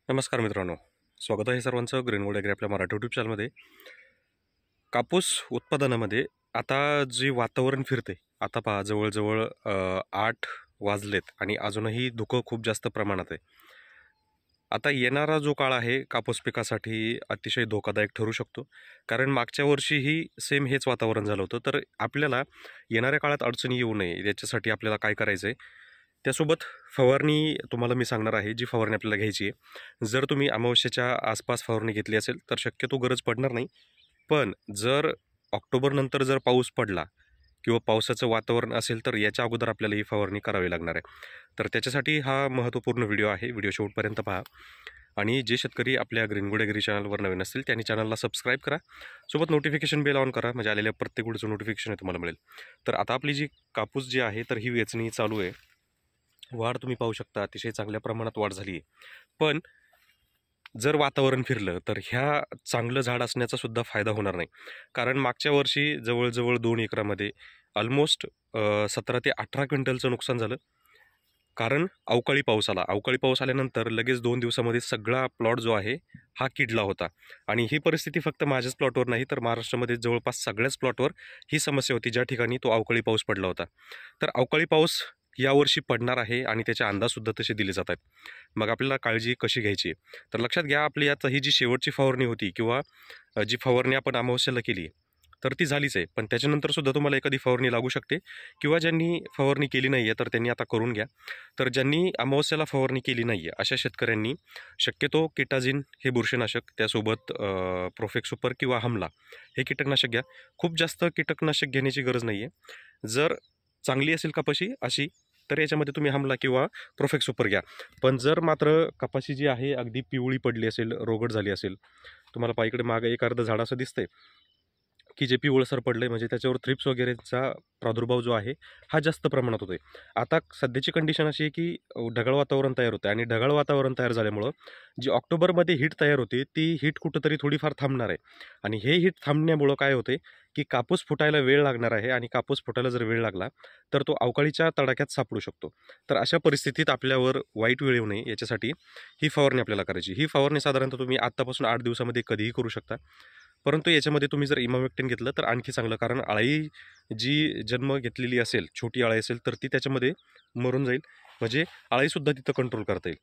नमस्कार मित्रांनो, स्वागत आहे सर्वांचं ग्रीनवूड ॲग्री आपल्या मराठी यूट्यूब चॅनलमध्ये. कापूस उत्पादनामध्ये आता जे वातावरण फिरते, आता पहा जवळजवळ 8 वाजलेत आणि अजूनही धुकं खूप जास्त प्रमाणात आहे. आता येणारा जो काळ आहे कापूस पिकासाठी अतिशय धोकादायक ठरू शकतो, कारण मागच्या वर्षीही सेम हेच वातावरण झालं होतं. तर आपल्याला येणाऱ्या काळात अडचणी येऊ नये याच्यासाठी आपल्याला काय करायचं आहे, त्यासोबत फवारणी तुम्हाला मी सांगणार आहे, जी फवारणी आपल्याला घ्यायची आहे. जर तुम्ही अमावस्येच्या आसपास फवारणी घेतली असेल तर शक्यतो गरज पडणार नाही. पण जर ऑक्टोबरनंतर जर पाऊस पडला किंवा पावसाचं वातावरण असेल तर याच्या अगोदर आपल्याला ही फवारणी करावी लागणार आहे. तर त्याच्यासाठी हा महत्त्वपूर्ण व्हिडिओ आहे. व्हिडिओ शेवटपर्यंत पहा. आणि जे शेतकरी आपल्या ग्रीनवूड ॲग्री चॅनलवर नवीन असतील त्यांनी चॅनलला सबस्क्राईब करा. सोबत नोटिफिकेशन बेल ऑन करा, म्हणजे आलेल्या प्रत्येक व्हिडिओचं नोटिफिकेशन तुम्हाला मिळेल. तर आता आपली जी कापूस जी आहे तर ही वेचणी चालू आहे. वाढ तुम्ही पाहू शकता, अतिशय चांगल्या प्रमाणात वाढ झाली आहे. पण जर वातावरण फिरलं तर ह्या चांगलं झाड असण्याचा सुद्धा फायदा होणार नाही. कारण मागच्या वर्षी जवळजवळ 2 एकरामध्ये ऑलमोस्ट 17 ते 18 क्विंटलचं नुकसान झालं. कारण अवकाळी पाऊस आला. अवकाळी पाऊस आल्यानंतर लगेच 2 दिवसामध्ये सगळा प्लॉट जो आहे हा किडला होता. आणि ही परिस्थिती फक्त माझ्याच प्लॉटवर नाही, तर महाराष्ट्रामध्ये जवळपास सगळ्याच प्लॉटवर ही समस्या होती, ज्या ठिकाणी तो अवकाळी पाऊस पडला होता. तर अवकाळी पाऊस यावर्षी पडणार आहे आणि त्याचे अंदाजसुद्धा तसे दिले जात आहेत. मग आपल्याला काळजी कशी घ्यायची आहे? तर लक्षात घ्या, आपली आता ही जी शेवटची फवारणी होती किंवा जी फवारणी आपण अमावस्येला केली तर ती झालीच आहे. पण त्याच्यानंतरसुद्धा तुम्हाला एखादी फवारणी लागू शकते, किंवा ज्यांनी फवारणी केली नाही आहे तर त्यांनी आता करून घ्या. तर ज्यांनी अमावस्येला फवारणी केली नाही आहे अशा शेतकऱ्यांनी शक्यतो किटाजिन हे बुरशीनाशक, त्यासोबत प्रोफेक्स सुपर किंवा हमला हे कीटकनाशक घ्या. खूप जास्त कीटकनाशक घेण्याची गरज नाही आहे. जर चांगली असेल कपाशी अशी तर याच्यामध्ये तुम्ही हमला किंवा प्रोफेक्स सुपर घ्या. पण जर मात्र कपाशी जी आहे अगदी पिवळी पडली असेल, रोगट झाली असेल, तुम्हाला पहा इकडे मागे एक अर्ध झाड असं दिसतंय की जे पिवळसर पडलंय, म्हणजे त्याच्यावर थ्रिप्स वगैरेचा प्रादुर्भाव जो आहे हा जास्त प्रमाणात होतोय. आता सध्याची कंडिशन अशी आहे की ढगाळ वातावरण तयार होतं आणि ढगाळ वातावरण तयार झाल्यामुळं जी ऑक्टोबरमध्ये हीट तयार होते ती हीट कुठंतरी थोडीफार थांबणार आहे. आणि हे हीट थांबण्यामुळं काय होते की कापूस फुटायला वेळ लागणार आहे, आणि कापूस फुटायला जर वेळ लागला तर तो अवकाळीच्या तडाख्यात सापडू शकतो. तर अशा परिस्थितीत आपल्यावर वाईट वेळ येऊ नये याच्यासाठी ही फवारणी आपल्याला करायची. ही फवारणी साधारणतः तुम्ही आत्तापासून 8 दिवसामध्ये कधीही करू शकता. परंतु याच्यामध्ये तुम्ही जर इमामेक्टिन घेतलं तर आणखी चांगलं, कारण अळी जी जन्म घेतलेली असेल, छोटी अळी असेल, तर ती त्याच्यामध्ये मरून जाईल, म्हणजे अळीसुद्धा तिथं कंट्रोल करता येईल.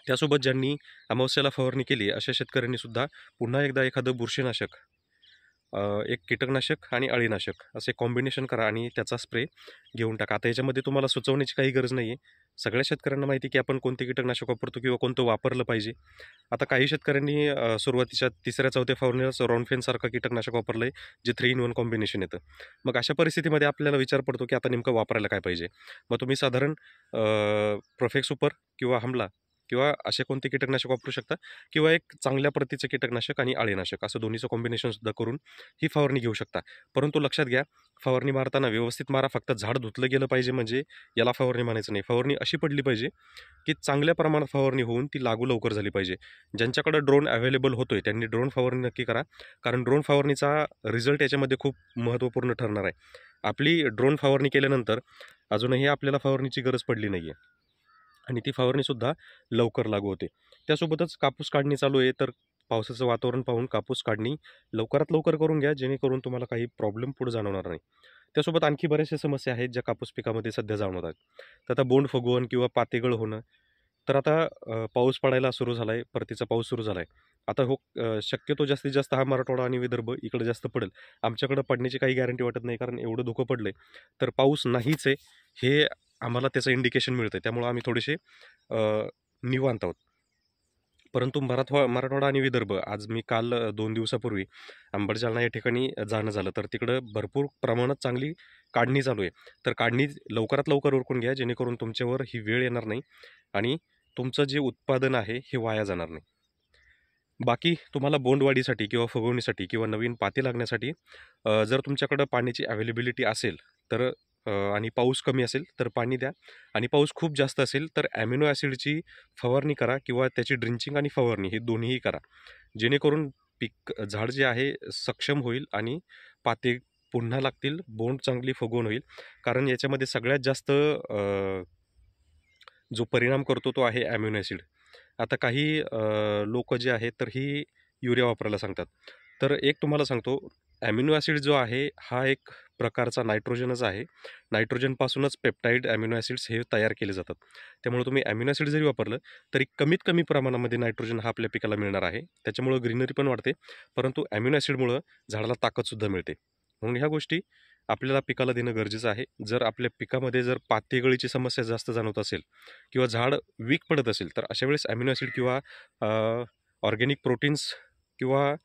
त्यासोबत ज्यांनी अमावस्येला फवारणी केली अशा शेतकऱ्यांनी सुद्धा पुन्हा एकदा एखादं बुरशीनाशक, एक कीटकनाशक आणि अळीनाशक असे कॉम्बिनेशन करा आणि त्याचा स्प्रे घेऊन टाका. आता याच्यामध्ये तुम्हाला सुचवण्याची काही गरज नाही आहे. सगळ्या शेतकऱ्यांना माहिती की आपण कोणते कीटकनाशक वापरतो किंवा कोणतं वापरलं पाहिजे. आता काही शेतकऱ्यांनी सुरुवातीच्या 3ऱ्या-4थ्या फवारणीलाच रॉनफेनसारखं कीटकनाशक वापरलं आहे, जे 3 in 1 कॉम्बिनेशन येतं. मग अशा परिस्थितीमध्ये आपल्याला विचार पडतो की आता नेमकं वापरायला काय पाहिजे. मग तुम्ही साधारण प्रोफेक्स सुपर किंवा हमला किंवा असे कोणते कीटकनाशक वापरू शकता, किंवा एक चांगल्या प्रतीचं कीटकनाशक आणि अळीनाशक असं दोन्हीचं कॉम्बिनेशनसुद्धा करून ही फवारणी घेऊ शकता. परंतु लक्षात घ्या, फवारणी मारताना व्यवस्थित मारा. फक्त झाड धुतलं गेलं पाहिजे म्हणजे याला फवारणी म्हणायचं नाही. फवारणी अशी पडली पाहिजे की चांगल्या प्रमाणात फवारणी होऊन ती लागू लवकर झाली पाहिजे. ज्यांच्याकडे ड्रोन अवेलेबल होतोय त्यांनी ड्रोन फवारणी नक्की करा, कारण ड्रोन फवारणीचा रिझल्ट याच्यामध्ये खूप महत्त्वपूर्ण ठरणार आहे. आपली ड्रोन फवारणी केल्यानंतर अजूनही आपल्याला फवारणीची गरज पडली नाही आहे आणि ती फवारणीसुद्धा लवकर लागू होते. त्यासोबतच कापूस काढणी चालू आहे, तर पावसाचं वातावरण पाहून कापूस काढणी लवकरात लवकर करून घ्या, जेणेकरून तुम्हाला काही प्रॉब्लेम पुढे जाणवणार नाही. त्यासोबत आणखी बऱ्याचशा समस्या आहेत ज्या कापूस पिकामध्ये सध्या जाणवतात. तर आता बोंड फुगवण किंवा पातेगळ होणं. तर आता पाऊस पडायला सुरू झाला आहे, परतीचा पाऊस सुरू झाला आहे. आता शक्यतो जास्तीत जास्त हा मराठवाडा आणि विदर्भ इकडे जास्त पडेल. आमच्याकडं पडण्याची काही गॅरंटी वाटत नाही, कारण एवढं धुकं पडलं आहे. तर पाऊस नाहीच आहे हे आम्हाला त्याचं इंडिकेशन मिळतं, त्यामुळं आम्ही थोडेसे निवांत आहोत. परंतु मराठवाडा आणि विदर्भ, आज मी काल 2 दिवसापूर्वी अंबड जालना या ठिकाणी जाणं झालं, तर तिकडं भरपूर प्रमाणात चांगली काढणी चालू आहे. तर काढणी लवकरात लवकर उरकून घ्या, जेणेकरून तुमच्यावर ही वेळ येणार नाही आणि तुमचं जे उत्पादन आहे हे वाया जाणार नाही. बाकी तुम्हाला बोंडवाढीसाठी किंवा फुगवणीसाठी किंवा नवीन पाती लागण्यासाठी जर तुमच्याकडं पाण्याची अवेलेबिलिटी असेल तर आणि पाऊस कमी असेल तर पाणी द्या, आणि पाऊस खूप जास्त असेल तर ॲमिनो ॲसिडची फवारणी करा किंवा त्याची ड्रिंचिंग आणि फवारणी हे दोन्हीही करा, जेणेकरून झाड जे आहे सक्षम होईल आणि पाते पुन्हा लागतील, बोंड चांगली फुगवण होईल. कारण याच्यामध्ये सगळ्यात जास्त जो परिणाम करतो तो आहे ॲमिनो ॲसिड. आता काही लोक जे आहेत तर ही युरिया वापरायला सांगतात. तर एक तुम्हाला सांगतो, ॲमिनो ॲसिड जो आहे हा एक प्रकारचा नायट्रोजनच आहे. नायट्रोजनपासूनच पेप्टाइड ॲमिनो ॲसिड्स हे तयार केले जातात. त्यामुळे तुम्ही ॲमिनो ॲसिड जरी वापरलं तरी कमीत कमी प्रमाणामध्ये नायट्रोजन हा आपल्या पिकाला मिळणार आहे. त्याच्यामुळं ग्रीनरी पण वाढते, परंतु ॲमिनो ॲसिडमुळं झाडाला ताकदसुद्धा मिळते. म्हणून ह्या गोष्टी आपल्याला पिकाला देणं गरजेचं आहे. जर आपल्या पिकामध्ये जर पातेगळीची समस्या जास्त जाणवत असेल किंवा झाड वीक पडत असेल, तर अशा वेळेस ॲमिनो ॲसिड किंवा ऑर्गॅनिक प्रोटीन्स किंवा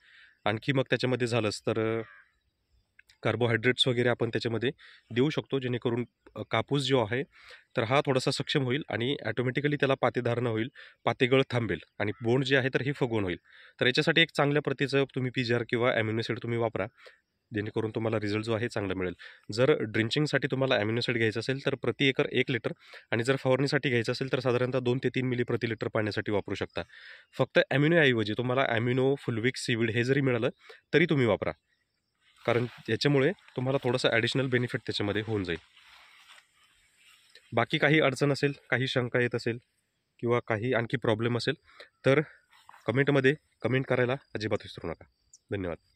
आणखी मग त्याच्यामध्ये झालंच तर कार्बोहायड्रेट्स वगैरे आपण त्याच्यामध्ये देऊ शकतो, जेणेकरून कापूस जो आहे तर हा थोडासा सक्षम होईल आणि ॲटोमॅटिकली त्याला पातेधारणा होईल, पातेगळ थांबेल आणि बोंड जे आहे तर ही फुगवून होईल. तर याच्यासाठी एक चांगल्या प्रतीचं तुम्ही पीजीआर किंवा ॲमिनो ॲसिड तुम्ही वापरा, जेणेकरून तुम्हाला रिझल्ट जो आहे चांगला मिळेल. जर ड्रिंचिंगसाठी तुम्हाला ॲमिनो ॲसिड घ्यायचं असेल तर प्रति एकर 1 लिटर, आणि जर फवारणीसाठी घ्यायचं असेल तर साधारणतः 2 ते 3 मिली प्रति लिटर पाण्यासाठी वापरू शकता. फक्त ॲमिनोऐवजी तुम्हाला ॲमिनो, फुलविक, सीवीड हे जरी मिळालं तरी तुम्ही वापरा, कारण याच्यामुळे तुम्हाला थोडंसं ॲडिशनल बेनिफिट त्याच्यामध्ये होऊन जाईल. बाकी काही अडचण असेल, काही शंका येत असेल किंवा काही आणखी प्रॉब्लेम असेल तर कमेंट करायला अजिबात विसरू नका. धन्यवाद.